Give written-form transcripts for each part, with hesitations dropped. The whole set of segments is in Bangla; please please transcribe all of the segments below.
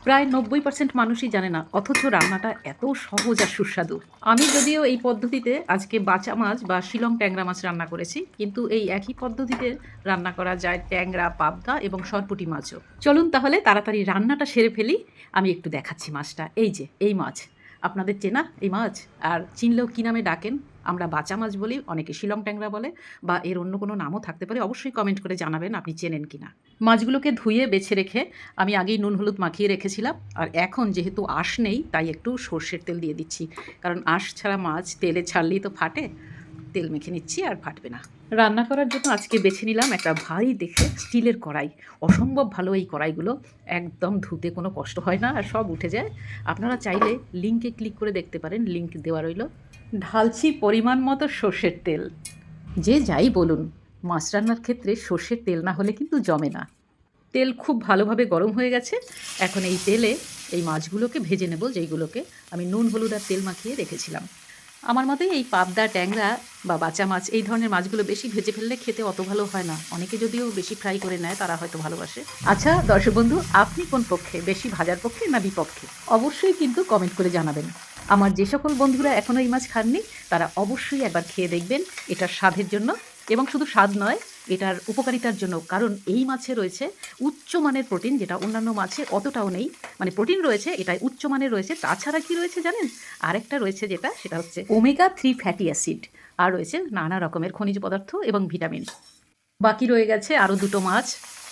প্রায় 90% মানুষই জানে না, অথচ রান্নাটা এত সহজ আর সুস্বাদু। আমি যদিও এই পদ্ধতিতে আজকে বাচা মাছ বা শিলং ট্যাংরা মাছ রান্না করেছি, কিন্তু এই একই পদ্ধতিতে রান্না করা যায় ট্যাংরা, পাবদা এবং সরপুঁটি মাছও। চলুন তাহলে তাড়াতাড়ি রান্নাটা সেরে ফেলি। আমি একটু দেখাচ্ছি মাছটা। এই যে এই মাছ, আপনাদের চেনা এই মাছ? আর চিনলেও কী নামে ডাকেন? আমরা বাচা মাছ বলি, অনেকে শিলং ট্যাংরা বলে, বা এর অন্য কোনো নামও থাকতে পারে। অবশ্যই কমেন্ট করে জানাবেন আপনি চেনেন কিনা। মাছগুলোকে ধুয়ে বেছে রেখে আমি আগেই নুন হলুদ মাখিয়ে রেখেছিলাম। আর এখন যেহেতু আঁশ নেই, তাই একটু সর্ষের তেল দিয়ে দিচ্ছি, কারণ আঁশ ছাড়া মাছ তেলে ছাড়লেই তো ফাটে। তেল মেখে নিচ্ছি, আর ফাটবে না। রান্না করার জন্য আজকে বেছে নিলাম একটা ভারী দেখে স্টিলের কড়াই। অসম্ভব ভালো এই কড়াইগুলো, একদম ধুতে কোনো কষ্ট হয় না আর সব উঠে যায়। আপনারা চাইলে লিঙ্কে ক্লিক করে দেখতে পারেন, লিঙ্ক দেওয়া রইল। ঢালছি পরিমাণ মতো সর্ষের তেল। যে যাই বলুন, মাছ রান্নার ক্ষেত্রে সর্ষের তেল না হলে কিন্তু জমে না। তেল খুব ভালোভাবে গরম হয়ে গেছে। এখন এই তেলে এই মাছগুলোকে ভেজে নেব, যেইগুলোকে আমি নুন হলুদ আর তেল মাখিয়ে রেখেছিলাম। আমার মতে এই পাবদা, ট্যাংরা বা বাচা মাছ এই ধরনের মাছগুলো বেশি ভেজে ফেললে খেতে অত ভালো হয় না। অনেকে যদিও বেশি ফ্রাই করে নেয়, তারা হয়তো ভালোবাসে। আচ্ছা দর্শক বন্ধু, আপনি কোন পক্ষে, বেশি ভাজার পক্ষে না বিপক্ষে? অবশ্যই কিন্তু কমেন্ট করে জানাবেন। আমার যে সকল বন্ধুরা এখনও এই মাছ খাননি, তারা অবশ্যই একবার খেয়ে দেখবেন। এটার স্বাদের জন্য, এবং শুধু স্বাদ নয়, এটার উপকারিতার জন্য। কারণ এই মাছে রয়েছে উচ্চমানের প্রোটিন, যেটা অন্যান্য মাছে অতটাও নেই। মানে প্রোটিন রয়েছে, এটাই উচ্চমানের রয়েছে। তাছাড়া কি রয়েছে জানেন? আরেকটা রয়েছে, সেটা হচ্ছে ওমেগা-3 ফ্যাটি অ্যাসিড। আর রয়েছে নানা রকমের খনিজ পদার্থ এবং ভিটামিন। বাকি রয়ে গেছে আরও দুটো মাছ।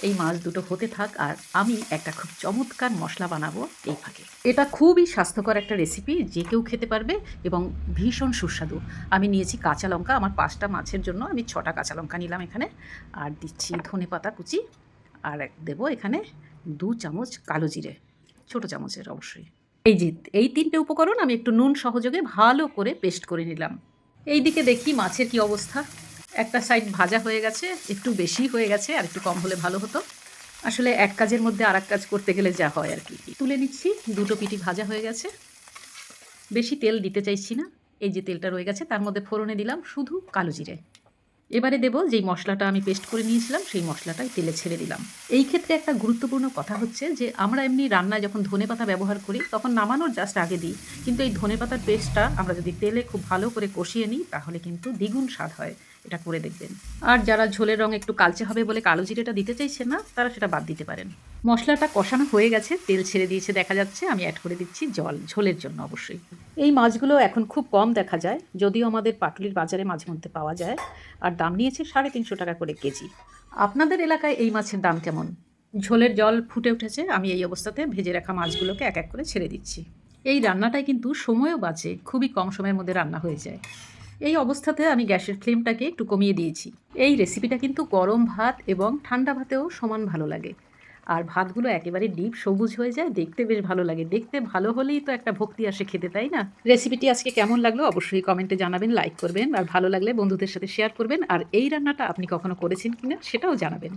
এই মাছ দুটো হতে থাক, আর আমি একটা খুব চমৎকার মশলা বানাবো এই ফাঁকে। এটা খুবই স্বাস্থ্যকর একটা রেসিপি, যে কেউ খেতে পারবে এবং ভীষণ সুস্বাদু। আমি নিয়েছি কাঁচা লঙ্কা, আমার 5টা মাছের জন্য আমি 6টা কাঁচা লঙ্কা নিলাম এখানে। আর দিচ্ছি ধনেপাতা কুচি, আর দেবো এখানে 2 চামচ কালো জিরে, ছোটো চামচের অবশ্যই। এই যে এই 3টে উপকরণ আমি একটু নুন সহযোগে ভালো করে পেস্ট করে নিলাম। এই দিকে দেখি মাছের কি অবস্থা। একটা সাইড ভাজা হয়ে গেছে, একটু বেশি হয়ে গেছে, আর একটু কম হলে ভালো হতো। আসলে এক কাজের মধ্যে আর এক কাজ করতে গেলে যা হয় আর কি। তুলে নিচ্ছি, দুটো পিঠি ভাজা হয়ে গেছে। বেশি তেল দিতে চাইছি না। এই যে তেলটা রয়ে গেছে, তার মধ্যে ফোড়নে দিলাম শুধু কালো জিরে। এবারে দেবো যেই মশলাটা আমি পেস্ট করে নিয়েছিলাম, সেই মশলাটাই তেলে ছেড়ে দিলাম। এই ক্ষেত্রে একটা গুরুত্বপূর্ণ কথা হচ্ছে যে আমরা এমনি রান্নায় যখন ধনেপাতা ব্যবহার করি, তখন নামানোর জাস্ট আগে দিই। কিন্তু এই ধনেপাতার পেস্টটা আমরা যদি তেলে খুব ভালো করে কষিয়ে নিই, তাহলে কিন্তু দ্বিগুণ স্বাদ হয়। এটা করে দেখবেন। আর যারা ঝোলের রং একটু কালচে হবে বলে কালো জিরেটা দিতে চাইছেন না, তারা সেটা বাদ দিতে পারেন। মশলাটা কষানো হয়ে গেছে, তেল ছেড়ে দিয়েছে দেখা যাচ্ছে। আমি অ্যাড করে দিচ্ছি জল, ঝোলের জন্য অবশ্যই। এই মাছগুলো এখন খুব কম দেখা যায়, যদিও আমাদের পাটুলির বাজারে মাঝে মধ্যে পাওয়া যায়। আর দাম নিয়েছে 350 টাকা করে কেজি। আপনাদের এলাকায় এই মাছের দাম কেমন? ঝোলের জল ফুটে উঠেছে, আমি এই অবস্থাতে ভেজে রাখা মাছগুলোকে এক এক করে ছেড়ে দিচ্ছি। এই রান্নাটায় কিন্তু সময়ও বাঁচে, খুবই কম সময়ের মধ্যে রান্না হয়ে যায়। এই অবস্থাতে আমি গ্যাসের ফ্লেমটাকে একটু কমিয়ে দিয়েছি। এই রেসিপিটা কিন্তু গরম ভাত এবং ঠান্ডা ভাতেও সমান ভালো লাগে। আর ভাতগুলো একেবারে ডিপ সবুজ হয়ে যায়, দেখতে বেশ ভালো লাগে। দেখতে ভালো হলেই তো একটা ভক্তি আসে খেতে, তাই না? রেসিপিটি আজকে কেমন লাগলো অবশ্যই কমেন্টে জানাবেন, লাইক করবেন, আর ভালো লাগলে বন্ধুদের সাথে শেয়ার করবেন। আর এই রান্নাটা আপনি কখনো করেছেন কিনা সেটাও জানাবেন।